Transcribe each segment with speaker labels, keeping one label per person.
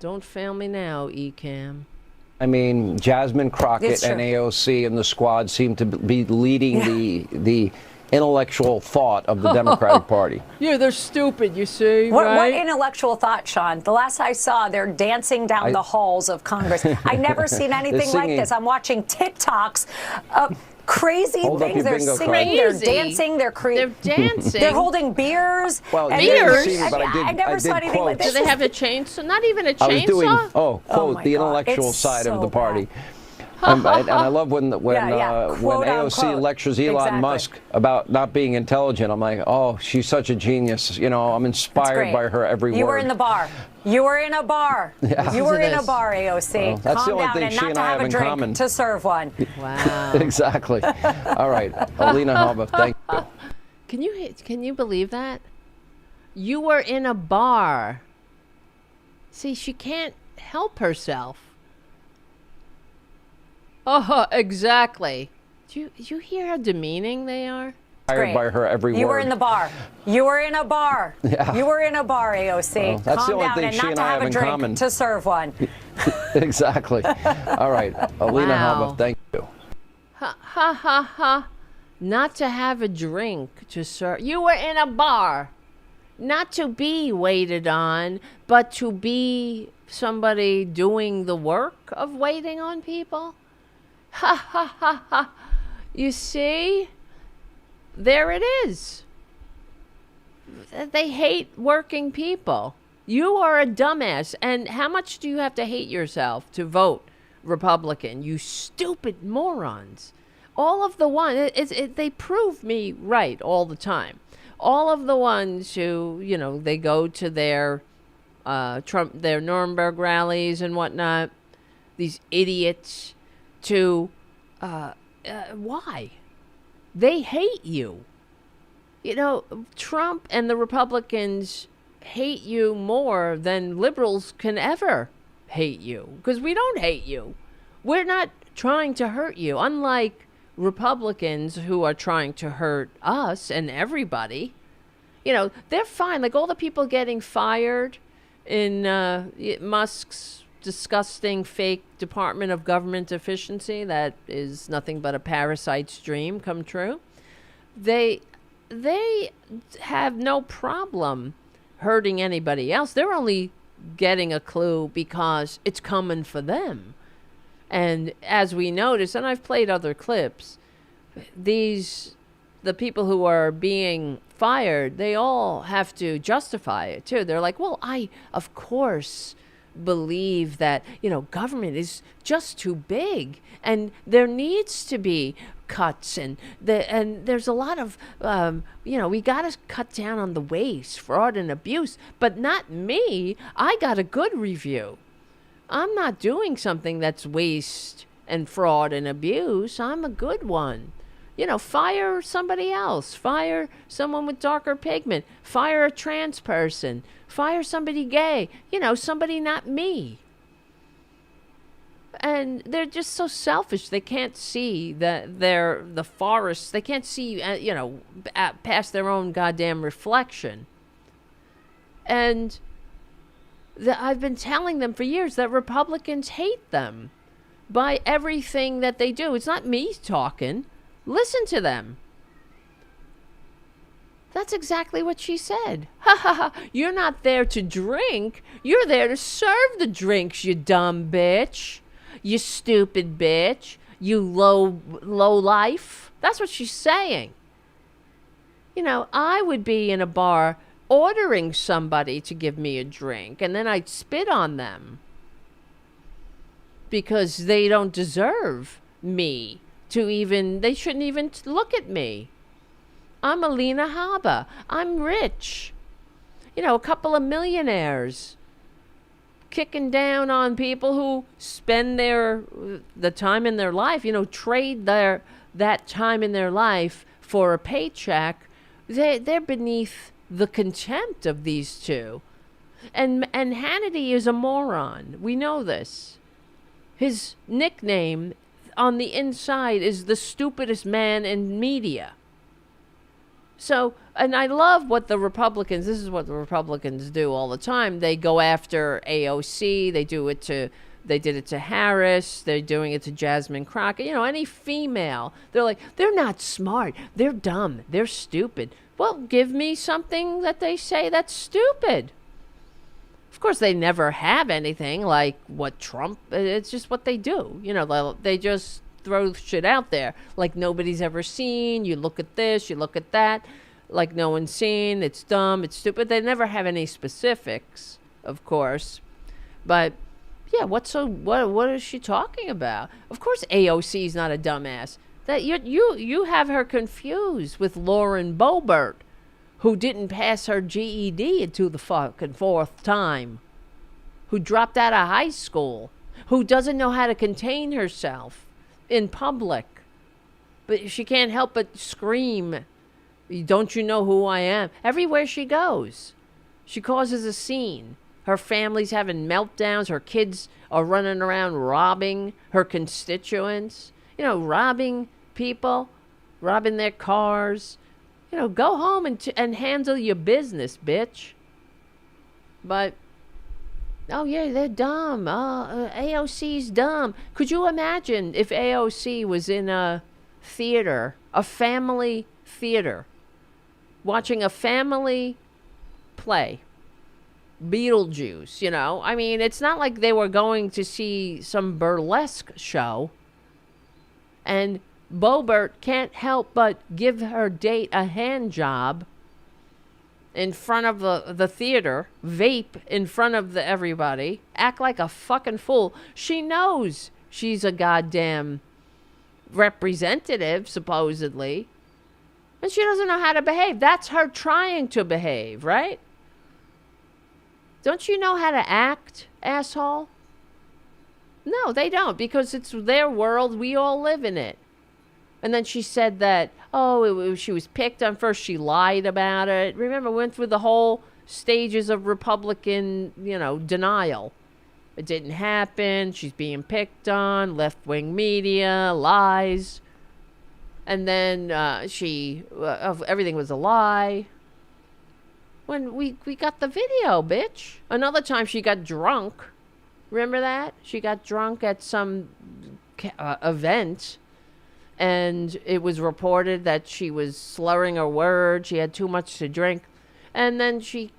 Speaker 1: Don't fail me now, ECAM.
Speaker 2: I mean, Jasmine Crockett and AOC and the squad seem to be leading the intellectual thought of the Democratic Party.
Speaker 1: Yeah, they're stupid, you see,
Speaker 3: What
Speaker 1: right?
Speaker 3: intellectual thought, Sean? The last I saw, they're dancing down the halls of Congress. I've never seen anything like this. I'm watching TikToks of crazy things. They're singing, they're dancing, they're
Speaker 1: dancing.
Speaker 3: They're holding beers.
Speaker 2: Well,
Speaker 1: beers?
Speaker 3: I never saw anything like this.
Speaker 1: Do they have a chainsaw? Not even a chainsaw?
Speaker 2: I was doing, quote, the intellectual
Speaker 3: It's
Speaker 2: side
Speaker 3: so
Speaker 2: of the party.
Speaker 3: bad.
Speaker 2: And I love when
Speaker 3: Quote,
Speaker 2: AOC
Speaker 3: unquote.
Speaker 2: lectures Elon Musk about not being intelligent. I'm like, oh, she's such a genius. You know, I'm inspired by her every word.
Speaker 3: You were in the bar. You were in a bar.
Speaker 2: Yeah.
Speaker 3: You were in a bar, AOC.
Speaker 2: Well, that's the only thing she and I have in common.
Speaker 3: To serve one.
Speaker 1: Wow.
Speaker 2: Exactly. All right, Alina Habba, thank you.
Speaker 1: Can you believe that? You were in a bar. See, she can't help herself. Oh, exactly. Do you hear how demeaning they are?
Speaker 2: Inspired by her every word.
Speaker 3: You were in the bar. You were in a bar.
Speaker 2: Yeah.
Speaker 3: You were in a bar, AOC.
Speaker 2: Well, that's the only thing she and I have in common.
Speaker 3: To serve one.
Speaker 2: Exactly. All right, Alina Habba, thank you.
Speaker 1: Ha ha ha ha. Not to have a drink to serve. You were in a bar. Not to be waited on, but to be somebody doing the work of waiting on people. Ha ha ha ha. You see? There it is. They hate working people. You are a dumbass. And how much do you have to hate yourself to vote Republican? You stupid morons. All of the ones, they prove me right all the time. All of the ones who, you know, they go to their their Nuremberg rallies and whatnot, these idiots, to why? They hate you. You know, Trump and the Republicans hate you more than liberals can ever hate you, because we don't hate you. We're not trying to hurt you, unlike Republicans who are trying to hurt us and everybody. You know, they're fine. Like all the people getting fired in Musk's disgusting fake Department of Government efficiency that is nothing but a parasite's dream come true. They have no problem hurting anybody else. They're only getting a clue because it's coming for them. And as we notice, and I've played other clips, the people who are being fired, they all have to justify it too. They're like, well, I, of course, believe that, you know, government is just too big and there needs to be cuts, and there's a lot of, you know, we got to cut down on the waste, fraud, and abuse. But not me. I got a good review. I'm not doing something that's waste and fraud and abuse. I'm a good one. You know, fire somebody else. Fire someone with darker pigment. Fire a trans person. Fire somebody gay. You know, somebody not me. And they're just so selfish. They can't see that they're the forest. They can't see, you know, past their own goddamn reflection. And I've been telling them for years that Republicans hate them by everything that they do. It's not me talking. Listen to them. That's exactly what she said. Ha ha ha. You're not there to drink. You're there to serve the drinks, you dumb bitch. You stupid bitch. You low life. That's what she's saying. You know, I would be in a bar ordering somebody to give me a drink, and then I'd spit on them because they don't deserve me to even, they shouldn't even look at me. I'm Alina Habba. I'm rich. You know, a couple of millionaires kicking down on people who spend the time in their life, you know, trade that time in their life for a paycheck. They're beneath the contempt of these two. And Hannity is a moron. We know this. His nickname on the inside is the stupidest man in media. So, and I love what the Republicans, this is what the Republicans do all the time. They go after AOC. They did it to Harris. They're doing it to Jasmine Crockett. You know, any female. They're like, they're not smart. They're dumb. They're stupid. Well, give me something that they say that's stupid. Of course, they never have anything like what Trump, it's just what they do. You know, they just throw shit out there like nobody's ever seen. You look at this, you look at that, like no one's seen. It's dumb, it's stupid. They never have any specifics, of course. But yeah, what is she talking about? Of course, AOC is not a dumbass. That you have her confused with Lauren Boebert, who didn't pass her GED until the fucking fourth time, who dropped out of high school, who doesn't know how to contain herself in public. But she can't help but scream, "Don't you know who I am?" Everywhere she goes. She causes a scene. Her family's having meltdowns. Her kids are running around robbing her constituents. You know, robbing people, robbing their cars. You know, go home and handle your business, bitch. But, oh yeah, they're dumb. AOC's dumb. Could you imagine if AOC was in a theater, a family theater, watching a family play, Beetlejuice, you know? I mean, it's not like they were going to see some burlesque show. And Boebert can't help but give her date a hand job in front of the theater, vape in front of everybody, act like a fucking fool. She knows she's a goddamn representative, supposedly, and she doesn't know how to behave. That's her trying to behave, right? Don't you know how to act, asshole? No, they don't, because it's their world. We all live in it. And then she said that, she was picked on first. She lied about it. Remember, went through the whole stages of Republican, denial. It didn't happen. She's being picked on. Left-wing media, lies. And then everything was a lie. When we got the video, bitch. Another time she got drunk. Remember that? She got drunk at some event. And it was reported that she was slurring her words. She had too much to drink. And then she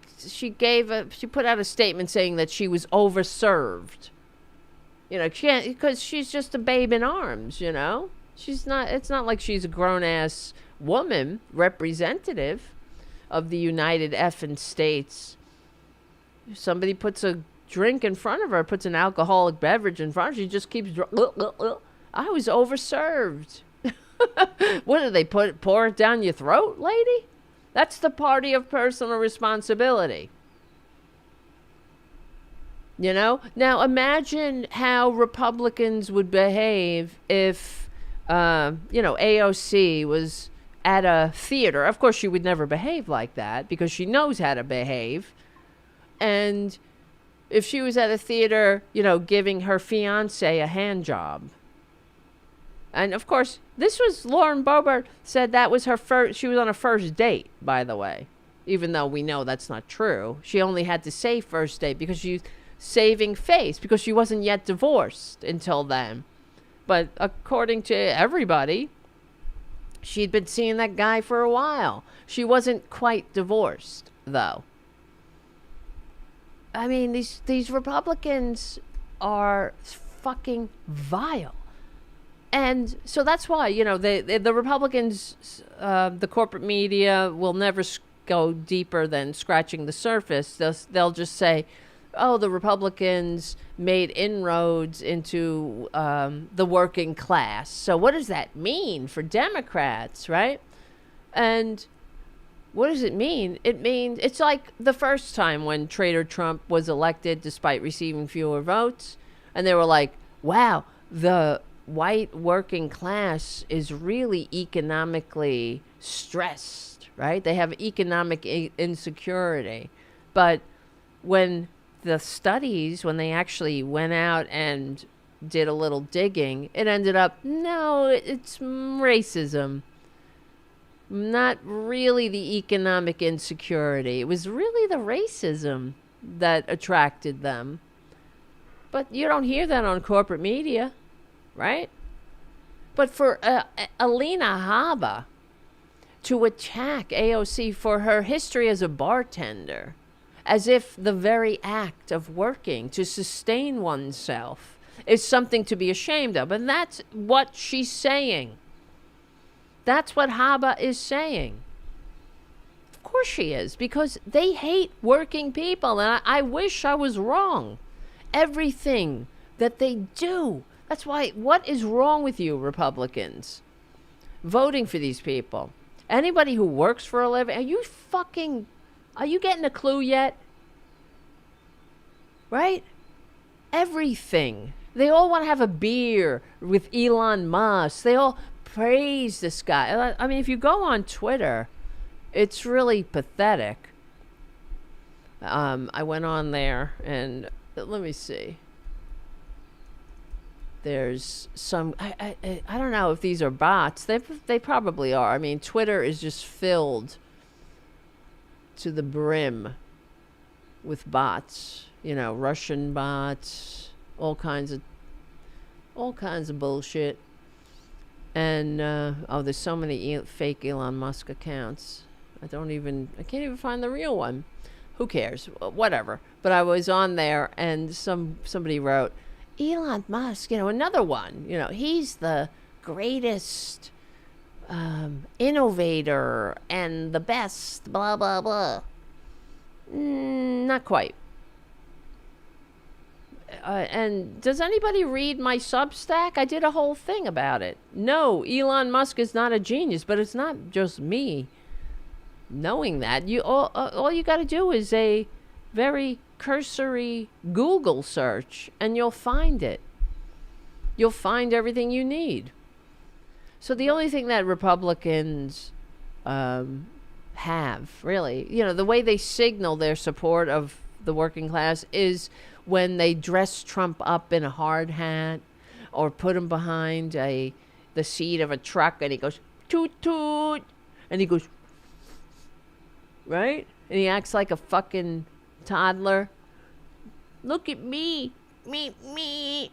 Speaker 1: put out a statement saying that she was overserved. You know, she can't, because she's just a babe in arms, you know? It's not like she's a grown-ass woman, representative of the United Effing States. If somebody puts a drink in front of her, puts an alcoholic beverage in front of her, she just keeps, I was overserved. What do they pour it down your throat, lady? That's the party of personal responsibility. You know? Now imagine how Republicans would behave if, AOC was at a theater. Of course, she would never behave like that because she knows how to behave. And if she was at a theater, giving her fiance a hand job. And of course, this was Lauren Boebert said that was she was on a first date, by the way. Even though we know that's not true. She only had to say first date because she's saving face, because she wasn't yet divorced until then. But according to everybody, she'd been seeing that guy for a while. She wasn't quite divorced, though. I mean, these Republicans are fucking vile. And so that's why, the Republicans, the corporate media will never go deeper than scratching the surface. They'll just say, oh, the Republicans made inroads into the working class. So what does that mean for Democrats, right? And what does it mean? It means it's like the first time when Trader Trump was elected despite receiving fewer votes. And they were like, wow, the white working class is really economically stressed, right? They have economic insecurity. But when the studies, when they actually went out and did a little digging, it ended up, no, it's racism. Not really the economic insecurity. It was really the racism that attracted them. But you don't hear that on corporate media, right? But for Alina Habba to attack AOC for her history as a bartender, as if the very act of working to sustain oneself is something to be ashamed of. And that's what she's saying. That's what Habba is saying. Of course she is, because they hate working people. And I wish I was wrong. Everything that they do. That's why, what is wrong with you, Republicans? Voting for these people. Anybody who works for a living, are you getting a clue yet? Right? Everything. They all want to have a beer with Elon Musk. They all praise this guy. I mean, if you go on Twitter, it's really pathetic. I went on there and let me see. There's some, I don't know if these are bots. They probably are. I mean, Twitter is just filled to the brim with bots. You know, Russian bots, all kinds of bullshit. And there's so many fake Elon Musk accounts. I can't even find the real one. Who cares? Whatever. But I was on there, and somebody wrote, Elon Musk, another one. He's the greatest innovator and the best, blah, blah, blah. Not quite. And does anybody read my Substack? I did a whole thing about it. No, Elon Musk is not a genius, but it's not just me knowing that. All you got to do is a very cursory Google search, and you'll find it. You'll find everything you need. So the only thing that Republicans have, really, the way they signal their support of the working class is when they dress Trump up in a hard hat or put him behind the seat of a truck and he goes, toot, toot, and he goes, right? And he acts like a fucking toddler. Look at me. Me.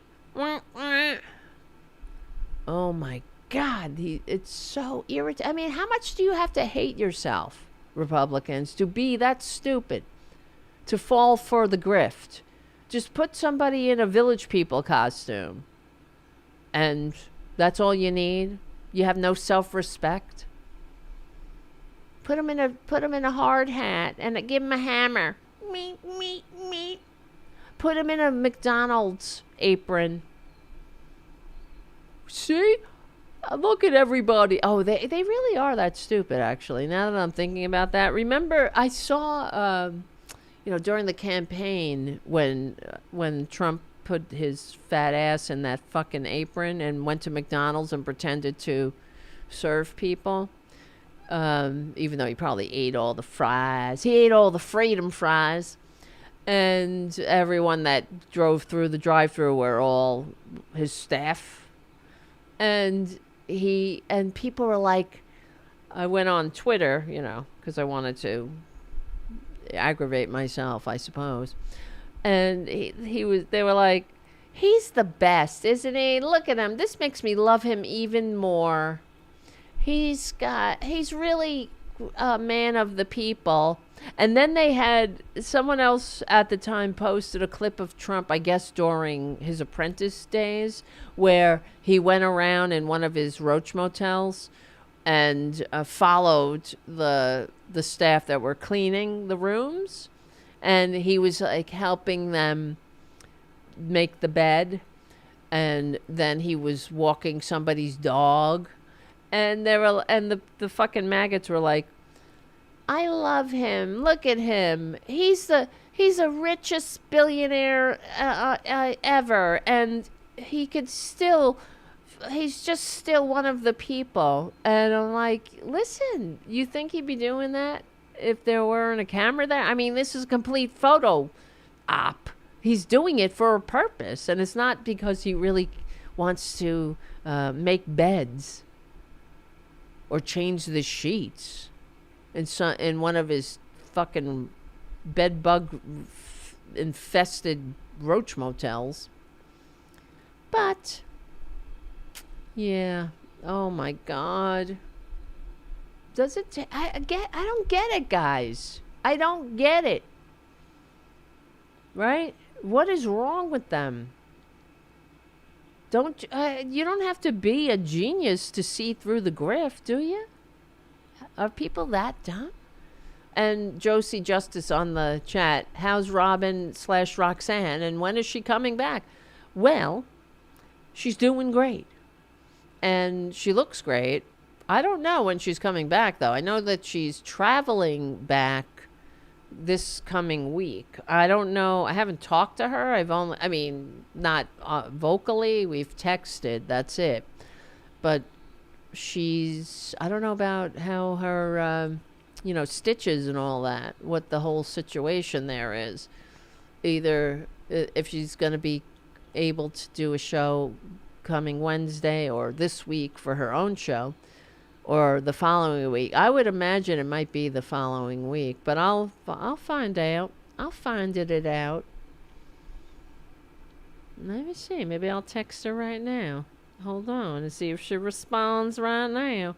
Speaker 1: Oh my God. It's so irritating. I mean, how much do you have to hate yourself, Republicans, to be that stupid? To fall for the grift? Just put somebody in a Village People costume. And that's all you need? You have no self-respect? Put him in a hard hat and give him a hammer. Me. Put him in a McDonald's apron. See? Look at everybody. Oh, they really are that stupid, actually. Now that I'm thinking about that. Remember, I saw, during the campaign when Trump put his fat ass in that fucking apron and went to McDonald's and pretended to serve people. Even though he probably ate all the fries. He ate all the freedom fries. And everyone that drove through the drive-thru were all his staff. And people were like, I went on Twitter, because I wanted to aggravate myself, I suppose. And they were like, he's the best, isn't he? Look at him. This makes me love him even more. He's really a man of the people. And then they had someone else at the time posted a clip of Trump, I guess during his apprentice days, where he went around in one of his roach motels and followed the staff that were cleaning the rooms. And he was like helping them make the bed. And then he was walking somebody's dog. And the fucking maggots were like, I love him. Look at him. He's the richest billionaire ever, and he's just still one of the people. And I'm like, listen, you think he'd be doing that if there weren't a camera there? I mean, this is a complete photo op. He's doing it for a purpose, and it's not because he really wants to make beds. or change the sheets in one of his fucking bed bug infested roach motels. But yeah, oh my God. Does it I don't get it, guys. I don't get it. Right? What is wrong with them? You don't have to be a genius to see through the grift, do you? Are people that dumb? And Josie Justice on the chat, how's Robin/Roxanne and when is she coming back? Well, she's doing great. And she looks great. I don't know when she's coming back, though. I know that she's traveling back this coming week. I don't know. I haven't talked to her. Not vocally. We've texted. That's it. But I don't know about how her, stitches and all that, what the whole situation there is. Either if she's going to be able to do a show coming Wednesday or this week for her own show or the following week. I would imagine it might be the following week, but I'll find out. I'll find it out. Let me see. Maybe I'll text her right now. Hold on and see if she responds right now.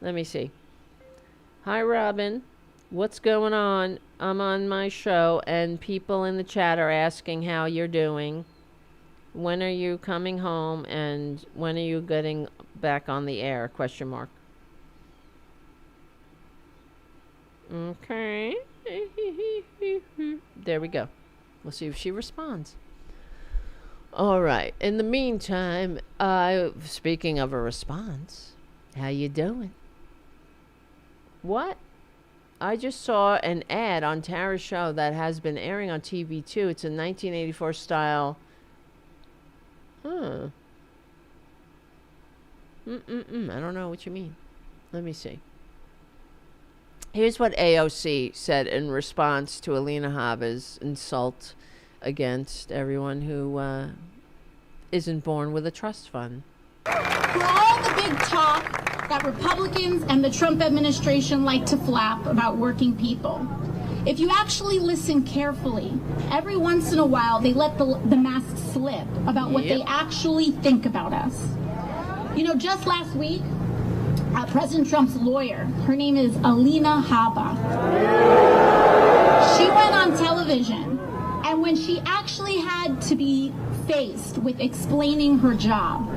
Speaker 1: Let me see. Hi, Robin. What's going on? I'm on my show, and people in the chat are asking how you're doing. When are you coming home, and when are you getting back on the air? Question mark. Okay. There we go. We'll see if she responds. All right. In the meantime, speaking of a response, how you doing? What? I just saw an ad on Tara's show that has been airing on TV too. It's a 1984 style. I don't know what you mean. Let me see. Here's what AOC said in response to Alina Habba's insult against everyone who isn't born with a trust fund.
Speaker 4: For all the big talk that Republicans and the Trump administration like to flap about working people, if you actually listen carefully, every once in a while they let the mask slip about what they actually think about us. Just last week, President Trump's lawyer, her name is Alina Habba, she went on television, and when she actually had to be faced with explaining her job,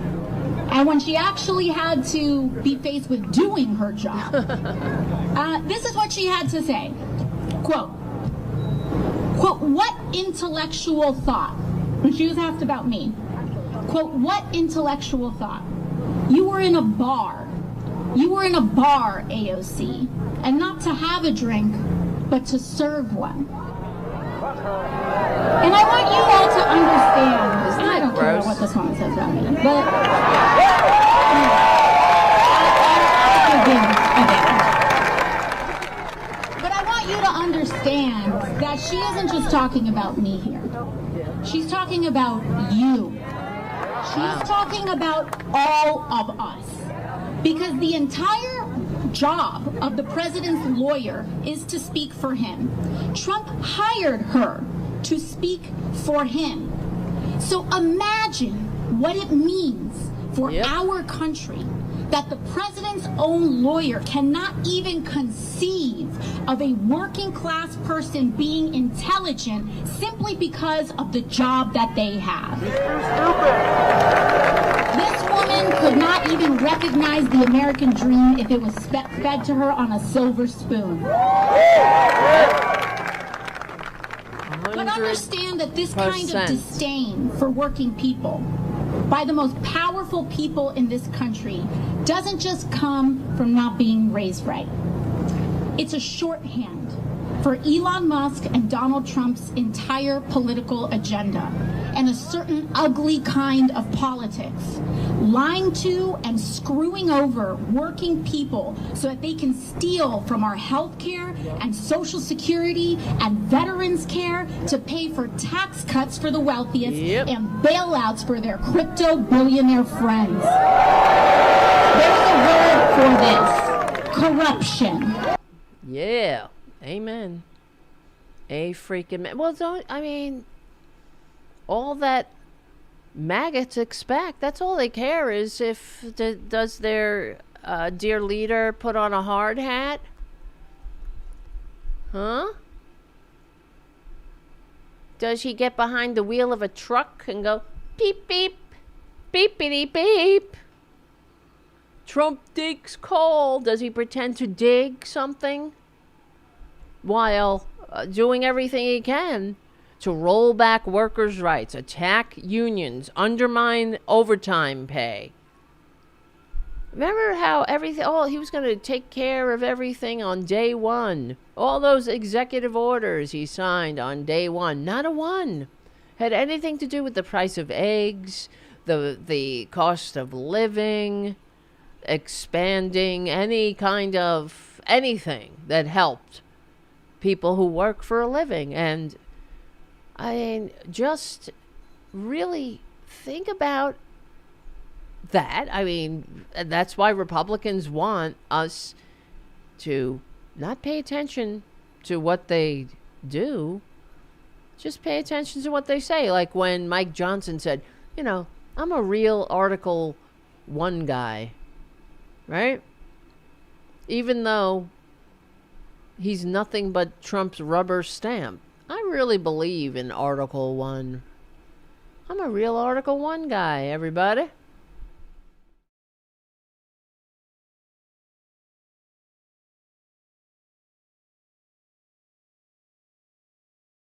Speaker 4: and when she actually had to be faced with doing her job, this is what she had to say. Quote, what intellectual thought? When she was asked about me, quote, what intellectual thought? You were in a bar. You were in a bar, AOC, and not to have a drink, but to serve one. And I want you all to understand, I don't care what this woman says about me, but I want you to understand that she isn't just talking about me here. She's talking about you. She's talking about all of us. Because the entire job of the president's lawyer is to speak for him. Trump hired her to speak for him. So imagine what it means for our country that the president's own lawyer cannot even conceive of a working class person being intelligent simply because of the job that they have. This woman could not even recognize the American dream if it was fed to her on a silver spoon. But understand that this kind of disdain for working people by the most powerful people in this country doesn't just come from not being raised right. It's a shorthand for Elon Musk and Donald Trump's entire political agenda. and a certain ugly kind of politics, lying to and screwing over working people so that they can steal from our health care and Social Security and veterans care to pay for tax cuts for the wealthiest and bailouts for their crypto billionaire friends. There's a word for this: corruption.
Speaker 1: Yeah, amen. A freaking well, all that maggots expect, that's all they care is if does their dear leader put on a hard hat? Huh? Does he get behind the wheel of a truck and go beep beep beepity beep? Trump digs coal. Does he pretend to dig something while doing everything he can to roll back workers' rights, attack unions, undermine overtime pay? Remember how everything, he was going to take care of everything on day one. All those executive orders he signed on day one, not a one had anything to do with the price of eggs, the cost of living, expanding any kind of anything that helped people who work for a living. And I mean, just really think about that. I mean, that's why Republicans want us to not pay attention to what they do, just pay attention to what they say. Like when Mike Johnson said, I'm a real Article 1 guy, right? Even though he's nothing but Trump's rubber stamp. I really believe in Article 1. I'm a real Article 1 guy, everybody.